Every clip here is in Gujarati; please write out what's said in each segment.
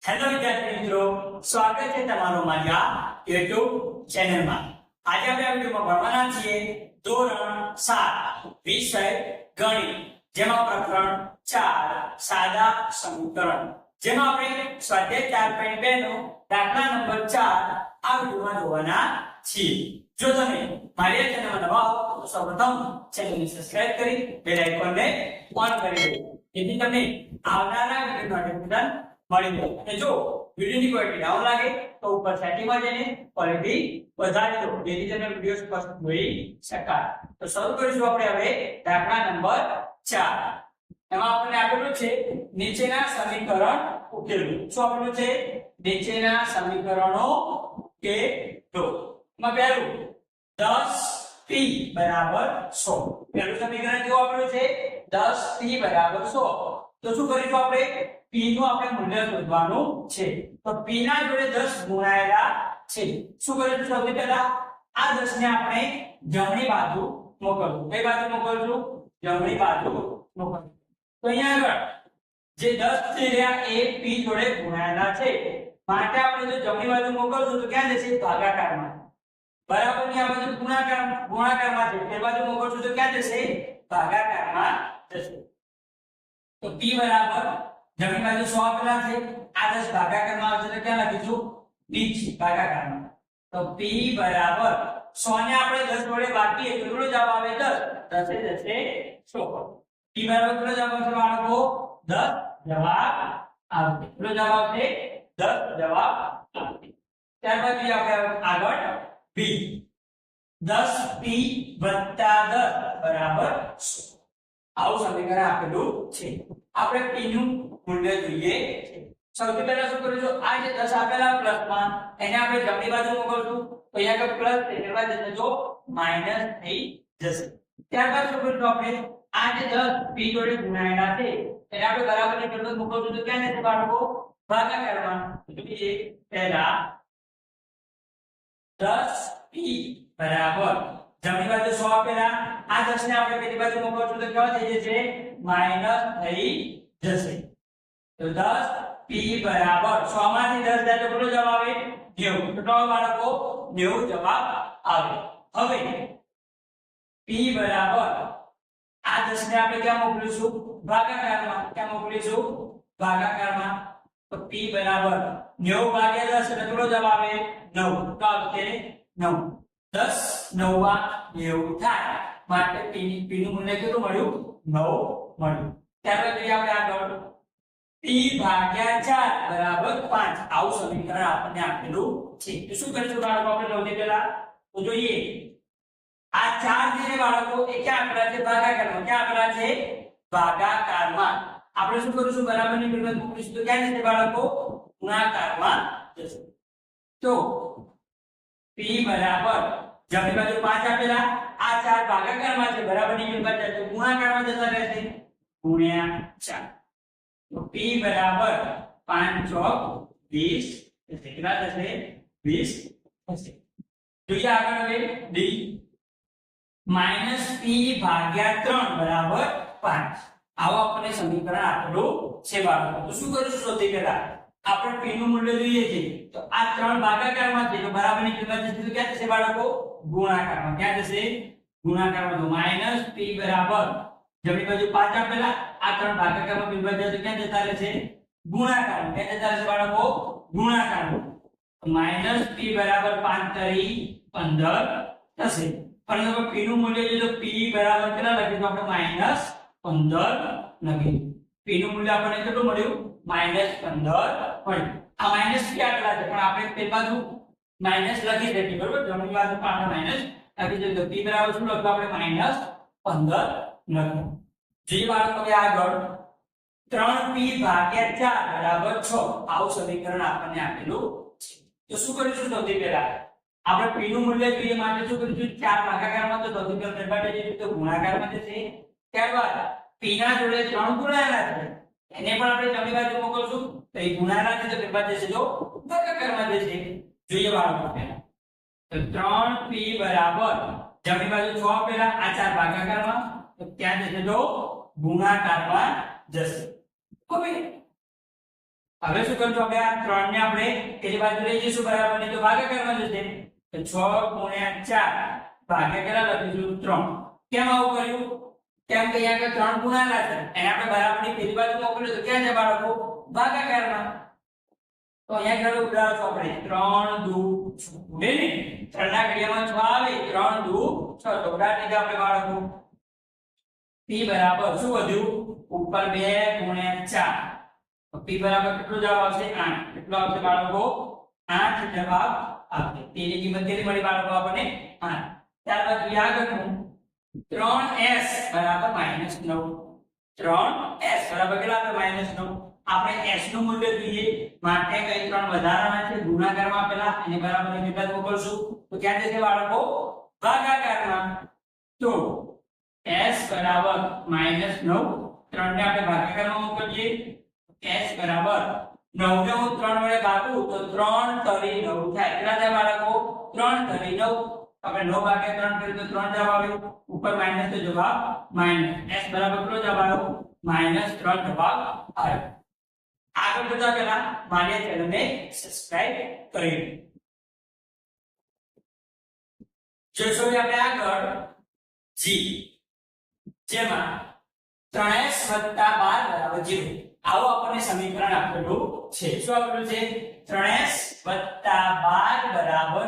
હેલો વિદ્યાર્થી મિત્રો, સ્વાગત છે તમારું મારી આ YouTube ચેનલમાં। આજે આપણે આ વિડિયોમાં ભણવાના છીએ ધોરણ 7 વિષય ગણિત, જેમાં પ્રકરણ 4 સાદા સમીકરણ, જેમાં આપણે સ્વાધ્યાય 4.2 નો દાખલા નંબર 4 આ વિડિયોમાં જોવાના છીએ। જો તમે મારી આ ચેનલમાં નવા હો તો સૌપ્રથમ ચેનલને સબસ્ક્રાઇબ કરી બેલ આઇકોનને ઓન કરી દો, જેથી તમને આવનારા વિડિયો નોટિફિકેશન મળી જાય। અને જો વિડિયોની ક્વોલિટી ડાઉન લાગે તો ઉપર સેટિંગમાં જઈને ક્વોલિટી વધારી દો, જેથી તમને વિડિયો સ્પષ્ટ જોઈ શકાય। તો શરૂ કરીશું આપણે હવે દાખલા નંબર 4। એમાં આપણને આપેલું છે નીચેના સમીકરણ ઉકેલો। શું આપેલું છે? નીચેના સમીકરણો ઉકેલો। એમાં પહેલું 10p બરાબર 100। પહેલું સમીકરણ કેવું આપેલું છે? 10p બરાબર 100। તો શું કરીશું આપણે? p નું આપણે મૂલ્ય શોધવાનું છે। તો p ના જોડે 10 ગુણાયેલા છે। શું કરીશું? સૌથી પહેલા આ 10 ને આપણે જમણી બાજુ મોકલવું। કઈ બાજુ મોકલશું? જમણી બાજુ મોકલવું। તો અહીંયા આગળ જે 10 છે રહ્યા એ p જોડે ગુણાયેલા છે, માટે આપણે જો જમણી બાજુ મોકલશું તો ક્યાં જશે? ભાગાકારમાં। બરાબર ની આ બાજુ ગુણાકારમાં છે, એ બાજુ મોકલશું તો ક્યાં જશે? ભાગાકારમાં જશે। તો p બરાબર જમણી બાજુ 100 આપેલા છે, આ 10 ભાગાકારમાં આવશે તો ક્યાં લખીશું? નીચે ભાગાકારમાં। તો p બરાબર 100 ને આપણે 10 વડે ભાગીએ તો કેટલો જવાબ આવે? 10 10 જશે 100। p બરાબર કેટલો જવાબ આવશે બાળકો? 10 જવાબ આવશે। કેટલો જવાબ આવશે? 10 જવાબ આવશે। ત્યારબાદ જોઈએ આપણે આગળ b 10p + 10 બરાબર 100। આવું સમીકરણ આપેલું છે। આપણે p નું મૂલ્ય જોઈએ છે। સૌથી પહેલા શું કરીશું? આ જે 10 આપેલા પ્લસમાં, એને આપણે જમણી બાજુ મોકલશું તો અહીંયા કે પ્લસ છે, ત્યારબાદ જશે જો માઈનસ થઈ જશે। ત્યારબાદ શું કરીશું? આપણે આ જે 10 p જોડે ગુણાયેલા છે એને આપણે બરાબરની કિંમત મોકલશું તો ક્યાં જશે બાળકો? ભાગાકારમાં। તો એ પહેલા 10p બરાબર જમણી બાજુ 100 આપેલા, આ 10 ને આપણે પેલી બાજુ મોકલશું તો કેવા થઈ જશે? માઈનસ થઈ જશે। તો 10p બરાબર 100 માંથી 10 જાય તો કેટલો જવાબ આવે? 90। કેટલો બાળકો? 90 જવાબ આવે। હવે p બરાબર આ 10 ને આપણે ક્યાં મોકલીશું? ભાગાકારમાં। ક્યાં મોકલીશું? ભાગાકારમાં। તો p બરાબર 90 ભાગ્યા 10 એટલે કેટલો જવાબ આવે? 9। તો આવશે 9। 10 9 90 થાય, માટે p નું મૂલ્ય કેટલું મળ્યું? 9 મળ્યું। ત્યારબાદ જોઈએ આપણે આગળ p ભાગ્યા 4 બરાબર 5। આવું સમીકરણ આપણને આપેલું છે। તો શું કરીશું બાળકો? આપણે સૌથી પહેલા તો જોઈએ આ 4 છે બાળકો એ ક્યાં આપેલા છે? ભાગાકારમાં। ક્યાં આપેલા છે? ભાગાકારમાં। આપણે શું કરીશું? બરાબરની કિંમત મૂકીશું તો ક્યાં જશે બાળકો? ગુણાકારમાં જશે। તો p બરાબર જમણી બાજુ 5 આપેલા, આ 4 ભાગાકારમાં છે, બરાબરની કિંમત જશે ગુણાકારમાં જતા રહેશે, ગુણ્યા 4। તો p બરાબર 5 ચોક 20 થશે। કેટલા થશે? 20 થશે। જોઈએ આગળ હવે d -p ભાગ્યા 3 બરાબર 5। આવો આપણને સમીકરણ આપેલું છે બાળકો। તો શું કરીશું? સૌથી પહેલા આપણે p નું મૂલ્ય જોઈએ છે, તો આ 3 ભાગાકારમાં છે તો બરાબરની કિંમત જશે તો ક્યાં જશે બાળકો? ગુણાકારમાં। ક્યાં જશે? ગુણાકારમાં। તો -p બરાબર જમણી બાજુ 5 આપેલા, આ 3 ભાગાકારમાં કિંમત જશે તો ક્યાં જતા રહેશે? ગુણાકારમાં। ક્યાં જતા રહેશે બાળકો? ગુણાકારમાં। તો -p બરાબર 5 તરી 15 થશે। પરંતુ p નું મૂલ્ય જોઈએ તો p બરાબર કેટલા લખીશું આપણે? -15 લખીશું। p નું મૂલ્ય આપણને કેટલું મળ્યું? -15 મળ્યું। આ માઈનસ p આટલા છે, પણ આપણે તે બાજુ માઈનસ લખી શકીએ, બરોબર? જમણી બાજુ આપણે માઈનસ લખી શકીએ। તો p બરાબર શું લખવું આપણે? -15 લખવું। જે બાળકો હવે આગળ 3p ભાગ્યા 4 બરાબર 6। આવું સમીકરણ આપણને આપેલું છે। તો શું કરીશું? સૌથી પહેલા આપણે p નું મૂલ્ય જોઈએ માટે શું કરીશું? 4 ભાગાકારમાં તો સૌથી પહેલા પેલા જઈએ તો ગુણાકારમાં જશે। ત્યારબાદ p ના જોડે 3 ગુણાયેલા છે, એને પણ આપણે જમણી બાજુ મોકલશું તો એ ગુણાકાર છે તો કેટલા જશે? તો ભાગાકારમાં જશે। જોઈએ બાળકો પહેલા તો 3p બરાબર જમણી બાજુ 6 આપેલા, આ 4 ભાગાકારમાં તો ક્યાં જશે? તો ગુણાકારમાં જશે। હવે હવે શું કરશું આપણે આ 3 ને આપણે પેલી બાજુ લઈ જઈશું બરાબર ને તો ભાગાકારમાં જશે તો 6 ગુણ્યા 4 ભાગ્યા કેટલા લખીશું 3 કેમ આવું કર્યું કેમ કે અહીંયા આગળ 3 ગુણાલા છે એને આપણે બરાબરની પેલી બાજુ મોકલ્યું તો ક્યાં છે બાળકો ભાગાકારમાં તો અહીંયા આગળ ઉડાડો આપણે 3 દુ 6 ને 3 ના ઘડિયામાં 6 આવે 3 દુ 6 તો ઉડાડી દીધા આપણે બાળકો p બરાબર શું વધ્યું ઉપર 2 ગુણ્યા 4 તો p બરાબર કેટલો જવાબ આવશે 8 કેટલો આવશે બાળકો 8 જવાબ આવશે p ની કિંમત કેટલી મળી બાળકો આપણને 8 ત્યારબાદ આગળનું 3s બરાબર -9 3s બરાબર કેટલા આવે -9 આપણે s નું મૂલ્ય જોઈએ માટે કઈ 3 વધારાના છે ગુણાકારમાં પેલા એને બરાબર ની કિંમત મોકલશું તો ક્યાં જશે બાળકો ભાગાકારમાં તો s બરાબર -9 3 ને આપણે ભાગાકારમાં મોકલીએ s બરાબર 9 ને હું 3 વડે ભાગું તો 3 તરી 9 થાય કેટલા થાય બાળકો 3 તરી 9 આપણે 9 ભાગ્યા 3 કરીએ તો 3 જવાબ આવે ઉપર માઈનસ તો જવાબ માઈનસ s બરાબર કેટલો જવાબ આવ્યો -3 જવાબ આવ્યો આગળ જતા પહેલા મારી ચેનલને સબસ્ક્રાઇબ કરી જોઈશું આપણે આગળ g જેમાં 3s 12 0 આવો આપણને સમીકરણ આપેલું છે શું આપેલું છે 3s 12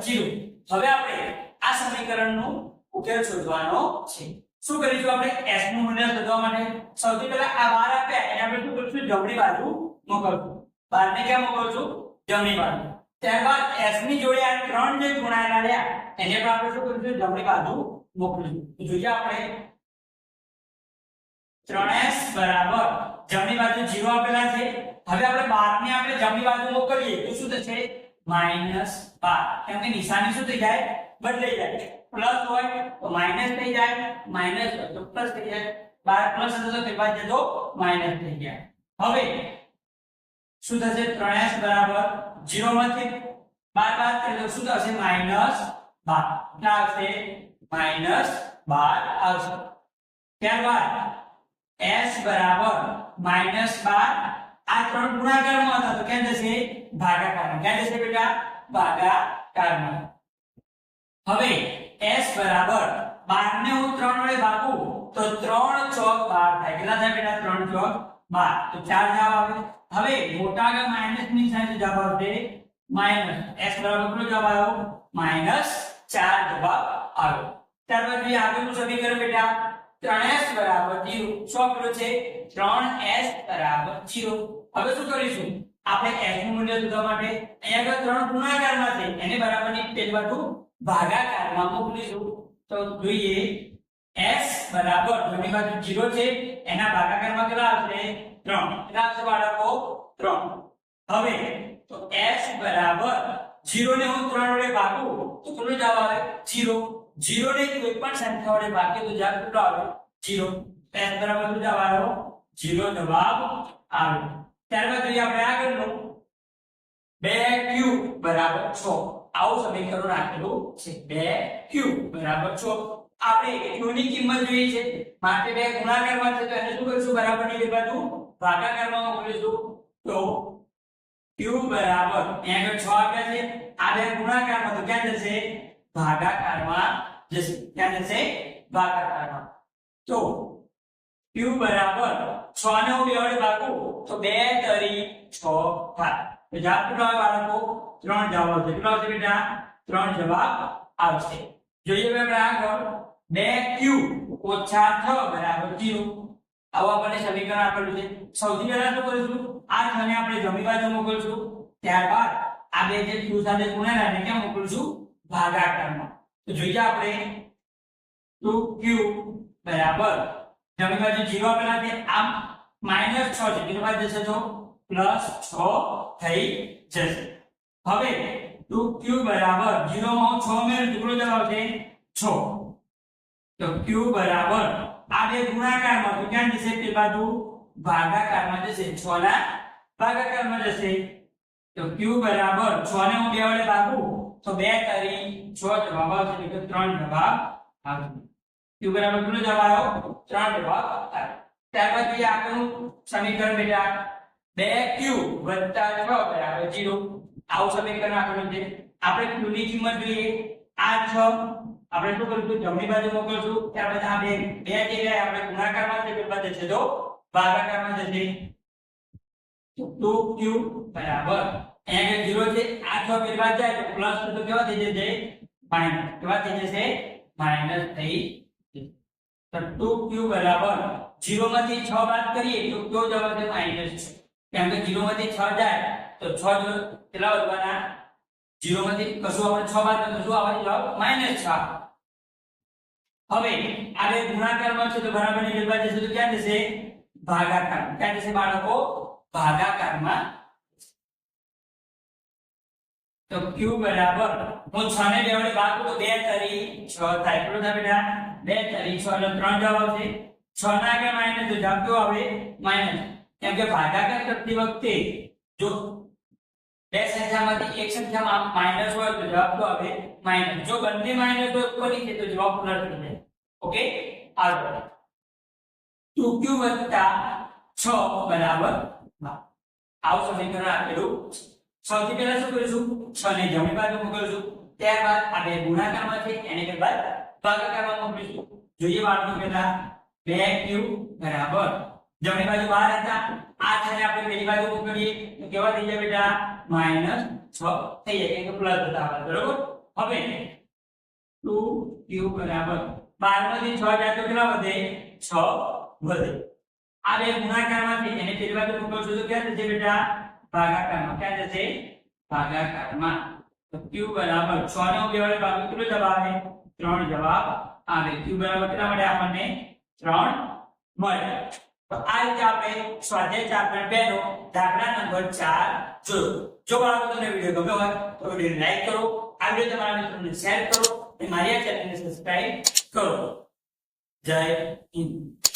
0 હવે આપણે આ સમીકરણનો ઉકેલ શોધવાનો છે શું કરીશું આપણે s નું મૂલ્ય શોધવા માટે સૌથી પહેલા આ 12 આપ્યા એને આપણે શું કરીશું જમણી બાજુ મોકલશું 12 ને ક્યાં મોકલશું જમણી બાજુ ત્યારબાદ s ની જોડે આ 3 જે ગુણાયેલા રહ્યા એને પણ આપણે શું કરીશું જમણી બાજુ મોકલીશું તો જોઈએ આપણે 3s બરાબર જમણી બાજુ 0 આપેલા છે હવે આપણે 12 ને આપણે જમણી બાજુ મોકલીએ તો શું થશે -12 કેમ કે નિશાની શું થઈ જાય બદલાઈ જાય પ્લસ હોય તો માઈનસ થઈ જાય માઈનસ હોય તો પ્લસ થઈ જાય 12 પ્લસ હશે તો તે બાદ જતો માઈનસ થઈ જાય હવે શું થશે 3s બરાબર 0 માંથી 12 બાદ કરીએ તો શું થશે -12 કેટલા આવશે -12 આવશે ત્યારબાદ s બરાબર -12 આ 3 ગુણાકારમાં હતા તો ક્યાં જશે ભાગાકારમાં ક્યાં જશે બેટા ભાગાકારમાં હવે s બરાબર 12 ને હું 3 વડે ભાગું તો 3 ચોક 12 થાય કેટલા થાય બેટા 3 ચોક 12 તો 4 જવાબ આવે હવે મોટા આગળ માઈનસ ની સાઈન જવાબ આવશે માઈનસ s બરાબર કેટલો જવાબ આવ્યો -4 જવાબ આવ્યો ત્યારબાદ જે આગળનું સમીકરણ બેટા 3s બરાબર 0 શું આપેલું છે 3s બરાબર 0 હવે શું કરીશું આપણે s નું મૂલ્ય શોધવા માટે અહીંયા આગળ 3 ગુણાકારમાં છે એને બરાબરની પેલી બાજુ ભાગાકારમાં મોકલીશું તો જોઈએ s બરાબર જમણી બાજુ 0 છે એના ભાગાકારમાં કેટલા આવશે 3 કેટલા આવશે બાળકો 3 હવે તો s બરાબર 0 ને હું 3 વડે ભાગું તો કેટલો જવાબ આવે 0 0 ને કોઈ પણ સંખ્યા વડે ભાગીએ તો જવાબ કેટલો આવે 0 s બરાબર કેટલો જવાબ આવ્યો 0 જવાબ આવ્યો ત્યારબાદ જોઈએ આપણે આગળનું 2q બરાબર 6 આવું સમીકરણ રાખેલું છે 2q બરાબર 6 આપણે q ની કિંમત જોઈએ છે માટે 2 ગુણાકારમાં છે તો એને શું કરીશું બરાબરની બે બાજુ ભાગાકારમાં મોકલીશું તો q બરાબર અહીંયા આગળ 6 આપ્યા છે આ 2 ગુણાકારમાં તો ક્યાં જશે ભાગાકારમાં જશે ક્યાં જશે ભાગાકારમાં તો q બરાબર 6 ને હું 2 વડે ભાગું તો 2 તરી 6 થાય તો જવાબ કેટલો આવે બાળકો 3 જવાબ આવશે કેટલો આવશે બેટા 3 જવાબ આવશે જોઈએ હવે આપણે આગળ 2q - 6 બરાબર 0 આવું આપણને સમીકરણ આપેલું છે સૌથી પહેલા શું કરીશું આ 6 ને આપણે જમણી બાજુ મોકલીશું ત્યારબાદ આ બે જે q સાથે ગુણેલા એને ક્યાં મોકલીશું ભાગાકારમાં તો જોઈએ આપણે 2q બરાબર જમણી બાજુ 0 આપેલા છે આમ -6 છે તેની બાજુ જશે તો +6 થઈ જશે હવે 2q બરાબર 0 માં 6 મેળવું કેટલો જવાબ આવશે 6 તો q બરાબર આ બે ગુણાકારમાં તો ક્યાં જશે તે બાજુ ભાગાકારમાં જશે 6 ના ભાગાકારમાં જશે તો q બરાબર 6 ને હું 2 વડે ભાગું તો 2 તરી 6 જવાબ આવશે એટલે 3 જવાબ આવશે q બરાબર કેટલો જવાબ આવ્યો 3 જવાબ આવ્યો ત્યારબાદ જોઈએ આગળનું સમીકરણ બેટા 2q વત્તા 6 બરાબર 0 આવું સમીકરણ આપેલું છે આપણે q ની કિંમત જોઈએ આ 6 આપણે શું કરીશું જમણી બાજુ મોકલશું ત્યારબાદ આ બે જગ્યાએ આપણે ગુણાકારમાં છે પેલા જશે તો ભાગાકારમાં જશે તો 2q બરાબર અહીંયા 0 છે આ 6 પેલા જાય તો પ્લસ તો કેવા થઈ જશે માઈનસ કેવા થઈ જશે માઈનસ થઈ તો 2q બરાબર 0 માંથી 6 બાદ કરીએ તો કયો જવાબ છે માઈનસ છે કેમ કે 0 માંથી 6 જાય તો 6 જો કેટલા વધવાના 0 માંથી કશું આપણે 6 બાદ તો શું આવવાનો જવાબ -6 હવે આ બે ગુણાકારમાં છે તો બરાબર ની બાજુ જશે તો ક્યાં જશે ભાગાકાર ક્યાં જશે બાળકો ભાગાકારમાં તો q બરાબર હું 6 ને 2 વડે ભાગું તો 2 તરી 6 થાય કેટલું થાય બેટા 2 તરી 6 એટલે 3 જવાબ આવશે 6 ના આગળ માઈનસ તો જવાબ કેવો આવે માઈનસ કેમ કે ભાગાકાર કરતી વખતે જો બે સંખ્યામાંથી એક સંખ્યામાં માઈનસ હોય તો જવાબ તો આવે માઈનસ જો બંને માઈનસ હોય ઉપર નીચે તો જવાબ ઉલટ થઈ જાય ઓકે આગળ 2q 6 બરાબર આવું સમીકરણ આપેલું સૌથી પહેલા શું કરીશું 6 ને જમણી બાજુ મોકલીશું ત્યારબાદ આ બે ગુણાકારમાં છે એને કે બાદ ભાગાકારમાં મોકલીશું જોઈએ વાળનું પહેલા 2q બરાબર જમણી બાજુ 12 હતા આ છે ને આપણે પેલી બાજુ મોકલીએ તો કેવા થઈ જાય બેટા -6 થઈ જાય કે પ્લસ હતા બરાબર હવે 2q બરાબર 12 માંથી 6 જાય તો કેટલા વધે 6 વધે આ બે ગુણાકારમાં છે એને પેલી બાજુ મોકલશું તો ક્યાં જશે બેટા ભાગાકારમાં ક્યાં જશે ભાગાકારમાં તો q બરાબર 6 નો 2 વડે ભાગો કેટલો જવાબ આવે 3 જવાબ આવે q બરાબર કેટલા મળે આપણને 3 મળે તો આ રીતે આપણે સ્વાધ્યાય 4.2 નો દાખલા નંબર 4 જોયો જો બાળકો તમને વિડિયો ગમ્યો હોય તો વિડિયોને લાઈક કરો આ વિડિયો તમારા મિત્રોને શેર કરો અને મારી આ ચેનલને સબસ્ક્રાઇબ કરો જય હિન્દ